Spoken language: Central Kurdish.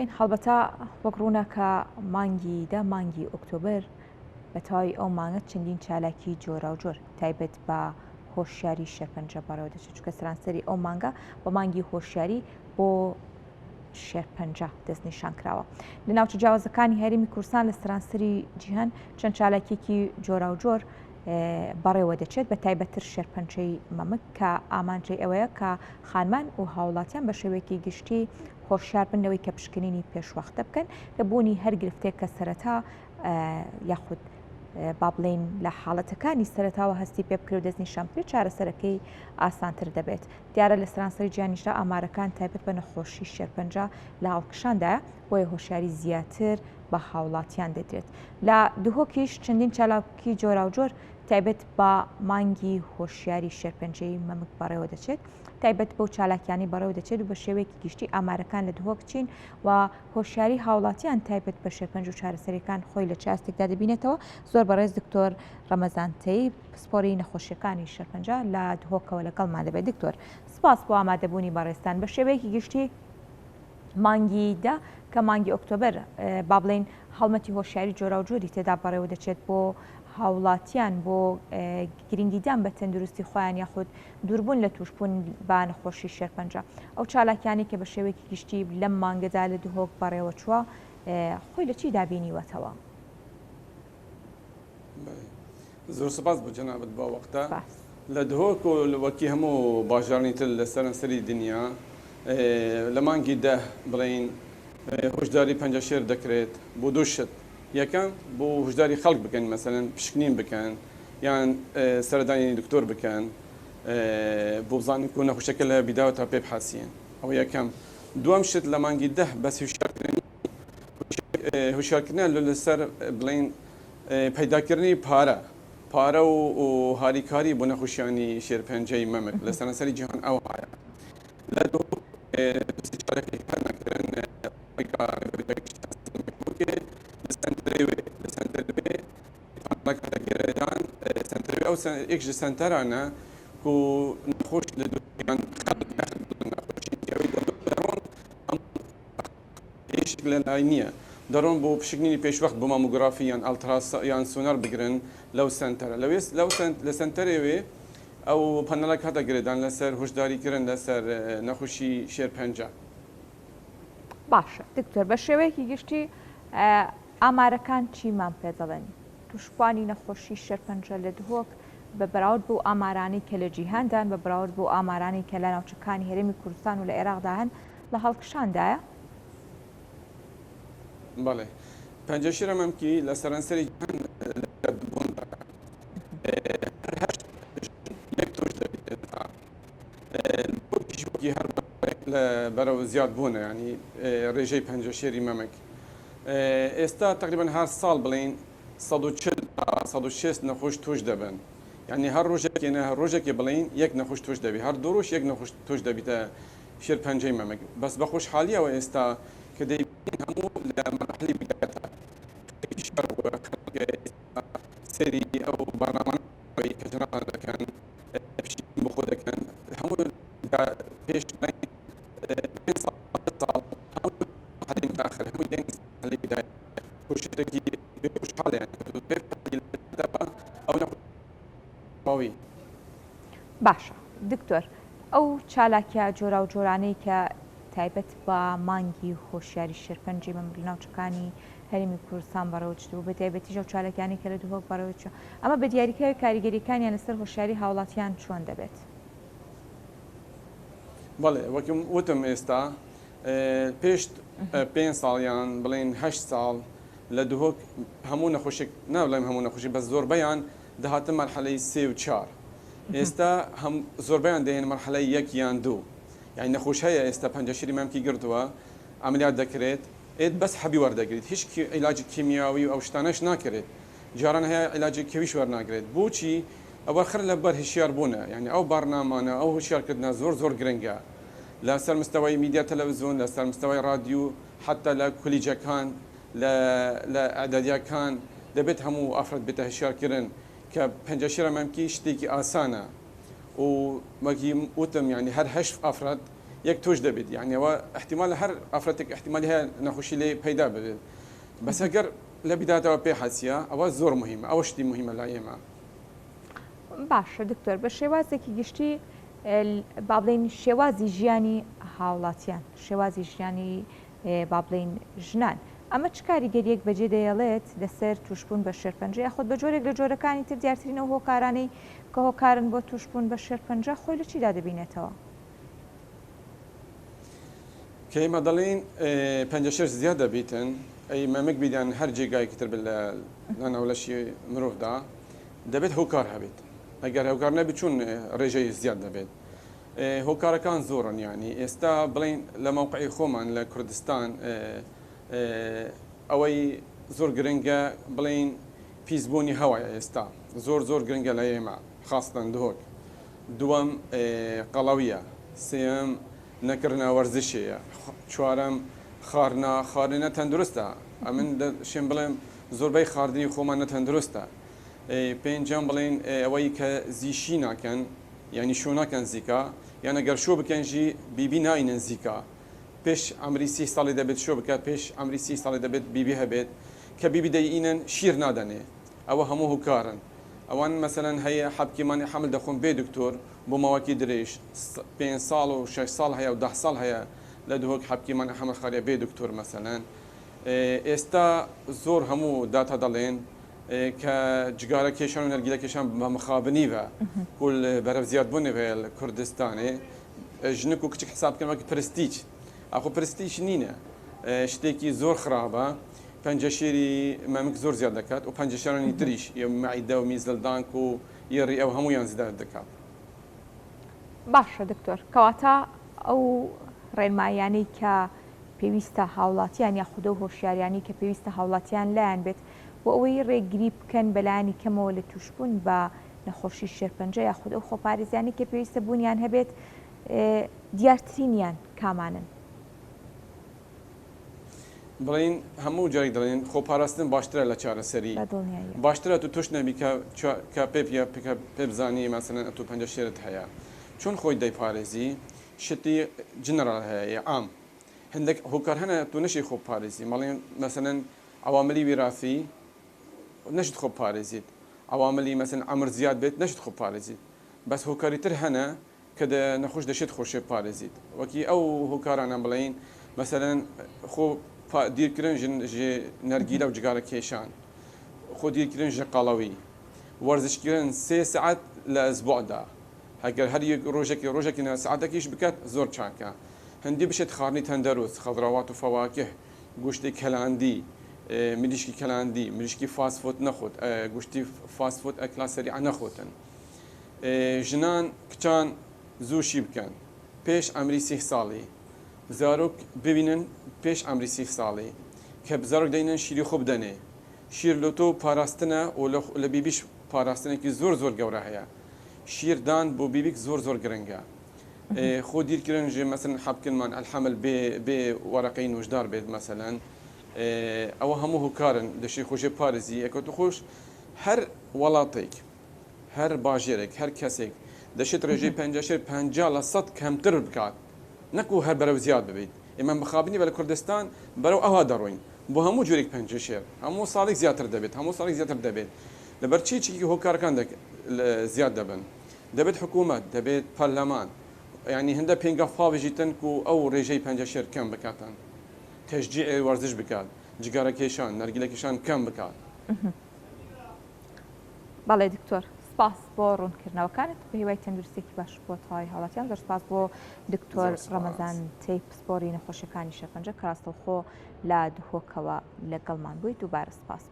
این هەڵبەتە وەک ڕوونەکە مانگی ئۆکتۆبر بەتەواوی ئەو مانگە چەندین چالاکی جۆرا و جۆر تایبەت بە هۆشیاری شێرپەنجە بەڕێوە دەچێت چونکە سەرانسەری ئەو مانگە بە مانگی هۆشیاری بۆ شێرپەنجە دەستنیشان کراوە. لە ناوچە جیاوازەکانی هەرێمی کوردستان لە سەرانسەری جیهان چەند چالاکێکی جۆرا و جۆر بەڕێوە دەچێت بە تایبەتتر شێرپەنجەی مەمک کە ئامانجەی ئەوەیە کە خانمان و هاوڵاتیان بە شێوەیەکی گشتی هۆشیار بنەوەی کە پشکنینی پێشوەختە بکەن کە بوونی هەر گرفتێک کە سەرەتا یاخود با بڵێن لە حاڵەتەکانی سەرەتاوە هەستی پێ بکرێت و دەستنیشان بکرێت چارەسەرەکەی ئاسانتر دەبێت. دیارە لە سەرانسەری جیهانیشدا ئامارەکان تایبەت بە نەخۆشی شێرپەنجە لە هەڵکشاندایە بۆیە هۆشیاری زیاتر بە هاوڵاتیان دەدرێت. لە دووهۆکیش چەندین چالاکی جۆرا و جۆر تایبەت بە مانگی هۆشیاری شێرپەنجەی مەمک بەڕێوە دەچێت تایبەت بەو چالاکیانی بەڕێوە دەچێت و بە شێوەیەکی گشتی ئامارەکان لە دووهۆک چین و هۆشیاری هاوڵاتیان تایبەت بە شێرپەنج و چارەسەریەکان خۆی لە چاستێکدا دەبینێتەوە. زۆر بەڕێز دکتۆر ڕەمەزانتەی پسپۆری نەخۆشیەکانی شێرپەنجە لە دووهۆکەوە لەگەڵمان دەبێت. دکتۆر سپاس بۆ ئامادەبوونی بەڕێستان. بە شێوەیەکی گشتی مانگیدا کە مانگی ئۆکتۆبر با بڵێن هەڵمەتی هۆشیاری جۆرا و جۆری تێدا بەڕێوە دەچێت بۆ هاوڵاتیان بۆ گرنگیدان بە تەندروستی خۆیان یاخود دووربوون لە توشبوون بە نەخۆشی شێرپەنجە. ئەو چالاکیانی کە بە شێوەیەکی گشتی لەم مانگەدا لە دووهۆک بەڕێوە چووە خۆی لە چی دابینیوەتەوە؟ زۆر سپاس بۆ جەنابەت بە وەختە لە دهۆک و وەکی هەموو باژارنی تر لە سەرانسەری دنیا لە مانگی دە بڵێن هۆشداری پەنجە شێر دەکرێت بۆ دوو شت. یەکەم بۆ هۆشداری خەڵک بکەن مەسەلەن پشکنین بکەن یان سەردانی دکتۆر بکەن بۆ بزانین کە نەخۆشەکە لە بیداوە تا پێ بحاسیێن. ئەو یەکەم. دووەم شت لە مانگی دە بەس هوشیارکردن لەسەر بڵێن پەیداکردنی پارە و هاریکاری بۆ نەخۆشیانی شێرپەنجەی مەمک لە سەرانسەری جیهان ئەو هەیە. لە ئێکش سنتەرانە و نەخۆش لە لە لای نییە دەڕۆن بۆ پشکنینی پێشوەخت بۆ مامۆگرافی یان ئەڵتراس یان سۆنار بگرن لەو سنتەرە لە سنتەرێوێ ئەو پەنەڵک هەتە گرێدان لەسەر هۆشداریکردن لەسەر نەخۆشی شێرپەنجە. باشە دکتۆر بە شێوەیەکی گشتی ئامارەکان چیمان پێ دەڵێن؟ توشکوانی نەخۆشی شێرپەنجە لە دووهۆک بە بەراورد بۆ ئامارانی کە لە جیهاندان بە بەراورد بۆ ئامارانی کە لە ناوچەکانی هەرێمی کوردستان و لە عێراقدا هەن لە هەڵکشاندایە؟ بەڵێ پەنجە شێرە مەمکی لە سەرانسەری هەر لە بەرەو زیاد بوونە ینی ڕێژەی پەنجە شێری مەمک. ئێستا تقریبان هەر ساڵ بڵین 160 نەخۆش توش دەبن. یعنی هەر ڕۆژێکێنە هەر ڕۆژێکی بڵین یەک نەخۆش توش دەبی هەر دوو ڕۆژ یەک نەخۆش توش دەبیتە شێرپەنجەی مەمک. بەس بە خۆشحالیەوە ئێستا کە دەیبین هەموو لە مەرحەلی بگاتە سەری ئەو بەرنامەی کە جەناب دەکەن بۆ خۆ دەکەن هەموو پێش باشە دکتۆر ئەو چالاکیە جۆرا و جۆرانەی کە تایبەت بە مانگی هۆشیاری شێرپەنجەی مەمک لە ناوچەکانی هەرێمی کوردستان بەڕێوە چوو بە تایبەتیش ئەو چالاکیانی کە لە دووهۆک بەڕێوە چووە ئەمە بە دیاریکراوی کاریگەریەکانیان لەسەر هۆشیاری هاوڵاتیان چۆن دەبێت؟ بەڵێ وەکم وتم ئێستا پێش 5 ساڵیان بڵێن 8 ساڵ لە دووهۆک هەموو نەخۆشی ناڵێم هەموو نەخۆشی بەس زۆربەیان دەهاتە مەرحەلەی 3 و 4. ئێستا زۆربەیان دەهێن مەرحەلەی 1 یان 2. یعنی نەخۆش هەیە ئێستا پەنجە شێری مەمکی گرتووە ئەمەلیات دەکرێت بەس حەبی وەردەگریت هیچ عیلاجی کیمیاوی و ئەو شتانەش ناکرێت. جاران هەیە عیلاجی کەویش وەرناگرێت. بۆچی؟ ئەوە خەر لە بەر هشیار بوونە یعنی ئەو بەرنامانە ئەو هوشیارکردنە زۆر گرنگە لە سەر مستەوەی میدیا تەلەڤیزیۆن لە سەر مستەوەی رادیو حتا لە کولیجەکان لە ئەعدادیەکان دەبێت هەموو ئافرەت بێتە هشیارکردن کە پەنجە شێرە مەمکی شتێکی ئاسانە و وەکی وتم یعنی هەر 8 ئافرەت یەک تۆش دەبێت یعنیەوە احتیمال هەر ئافرەتێک احتیمالی هەیە نەخۆشی لێ پەیدا بێت بەس ئەگەر لە بیداتەوە پێ حەسیە ئەوە زۆر مهمە ئەوە شتی مهمە لای ئێمە. باشە دکتۆر بە شێوازێکی گشتی با بڵێن شێوازی ژیانی هاوڵاتیان شێوازی ژیانی با بڵێن ژنان ئەمە چ کاریگەریەک بەجێ دەیەڵێت لەسەر توشبوون بە شێرپەنجە یاخود بە جۆرێک لە جۆرەکانی تر دیارترینەوە هۆکارانەی کە هۆکارن بۆ توشبوون بە شێرپەنجە خۆی لە چیدا دەبینێتەوە؟ کە ئێمە دەڵێن 56 زیاد دەبیتن ئەی مەمک بیدان هەر جێگایەکی تر لە ناولەشی مرۆڤدا دەبێت هۆکار هەبێت ئەگەر هۆکار نەبێت چون ڕێژەی زیاد دەبێت هۆکارەکان زۆرن ینی ئێستا بڵین لە مووقعی خۆمان لە کوردستان ئەوەی زۆر گرنگە بڵین پیسبوونی هەوایە ئێستا زۆر گرنگە لە ئێمە خاستن دهۆک دووەم قەڵەویە سێم نەکردنا وەرزشەیە چوارەم خواردنە تەندروستە ئەمن شێن بڵێم زۆربەی خواردنی خۆمان نەتەندروستە پێنجەم بڵێن ئەوەی کە زیشی ناکەن ینی شو ناکەن زیکا یان ئەگەر شۆ بکەنژی بیبی ناینن زیکا پێش ئەمری 30 ساڵی دەبێت شۆ بکات پێش ئەمری 30 ساڵی دەبێت بیبی هەبێت کە بیبی دەیئینن شیر نادەنێ ئەوە هەموو هوکارن ئەوان مەسەرەن هەیە حەبکیمانی حمل دەخۆن بێ دکتۆر بۆ ماوەکی درێژ 5 ساڵ و 6 ساڵ هەیە و 10 ساڵ هەیە لە دهۆک حەبکیمانی حمل خاریە بێ دکتۆر مەسەلەن ئێستا زۆر هەموو داتا دەڵێن کە جگارە کێشان و نەرگیلە کێشان بە مخابنیوە کول بەرەو زیاد بوونێ لە کوردستانێ ژنک و کچک حسابکەن وەک پرستیج ئەخۆ پرستیج نینە شتێکی زۆر خراپە پەنجەشێری مەمک زۆر زیاد دەکات و پەنجەشێرانی تریش مەعیدە و میزلدانک و یێڕی ئەو هەمویان زیاد دەکات. باشە دکتۆر کەواتە ئەو ڕێنمایانەی کە پێویستە هاوڵاتیان یاخودە و هۆشیاریانی کە پێویستە هاوڵاتیان لایەن بێت بۆ ئەوەی ڕێگری بکەن بەلایانی کەمەوە لە توشبوون بە نەخۆشی شێرپەنجە یاخود ئەو خۆپارێزیانی کە پێویستە بوونیان هەبێت دیارترینیان کامانن؟ بڵین هەموو جای دەڵێن خۆپاراستن باشترە لە چارەسەری باشترە تو توش نەبی کە پێ بزانی مەسەلەن ئەتو پەنجە شێرت هەیە چون خۆی دەیپارێزی شتی جنرال هەیە ئام هەندێک هۆکار هەنە تو نەشی خۆپارێزی مەڵێن مەسەلەن عواملی ویراسی نەشت خۆپارێزیت عواملی مەسەلەن ئەمر زیاد بێت نەشت خۆپارێزیت بەس هۆکاری تر هەنە کە نەخۆش دەشێت خۆشێ پارێزیت وەکی ئەو هۆکارانە بڵین مەسەلەن خۆ دیرکردن نەرگیلە و جگارە کێشان خۆ دیرکردن ژە قەڵەوی وەرزشکردن 3 سعات لە ئەسبوعدا هەگەر هەر ڕۆژێکی سعاتێکیش بکات زۆر چاکە هەندی بشێت خواردنی تەندەروست خەضراوات و فەواکه گوشتی کەلاندی مریشکی کەلاندی مریشکی فاسفۆت نەخۆت گوشتی فاسفۆت ئەکلا سەریع نەخۆتن ژنان کچان زووشی بکەن پێش ئەمری 30 ساڵی زارۆک ببینن پێش ئەمری 30 ساڵی کە بزارۆک دەینن شیری خۆ بدەنێ شیر لۆتۆ پاراستنە و لە بیبیش پاراستنێکی زۆر گەورە هەیە شیردان بۆ بیبیک زۆر گرنگە خۆ دیرکردن ژێ مەسەلەن حەبکردمان ئەلحەمل بێ وەرەقەی نوشدار بێت مەسەلەن ئەوە هەموو هۆکارن دەشی خۆشێ پارێزی ئەکەوتو خۆش هەر وڵاتێک هەر باژێرێک هەر کەسێک دەشێت ڕێژەی 50% کەمتر بکات نەکو هەر بەرەو زیاد ببیت ئێمە بخابنی بە لە کوردستان بەرەو ئەوها دەڕۆین بۆ هەموو جۆرێک پەنجەشێر هەموو ساڵێک زیاتر دەبێت هەموو ساڵێک زیاتر دەبێت لەبەر چیکی هۆکارەکان زیاد دەبن دەبێت حکوومەت دەبێت پەرلەمان ینی هەندە پێنگە فاوژیتن و ئەو ڕێژەی پەنجەشێر کەم بکاتن تشجیع وەرزش بکات جگارە کێشان نەرگیلە کێشان کەم بکات. بەڵێ دکتۆر سپاس بۆ ڕوونکردنەوەکانت بە هیوای تەندروستێکی باش بۆ تەواوی هاوڵاتیان زۆر سپاس بۆ دکتۆر ڕەمەزان تەی پسپۆری نەخۆشیەکانی شێرپەنجە کە ڕاستەوخۆ لە دهۆکەوە لەگەڵمان بوویت دووبارە سپاس.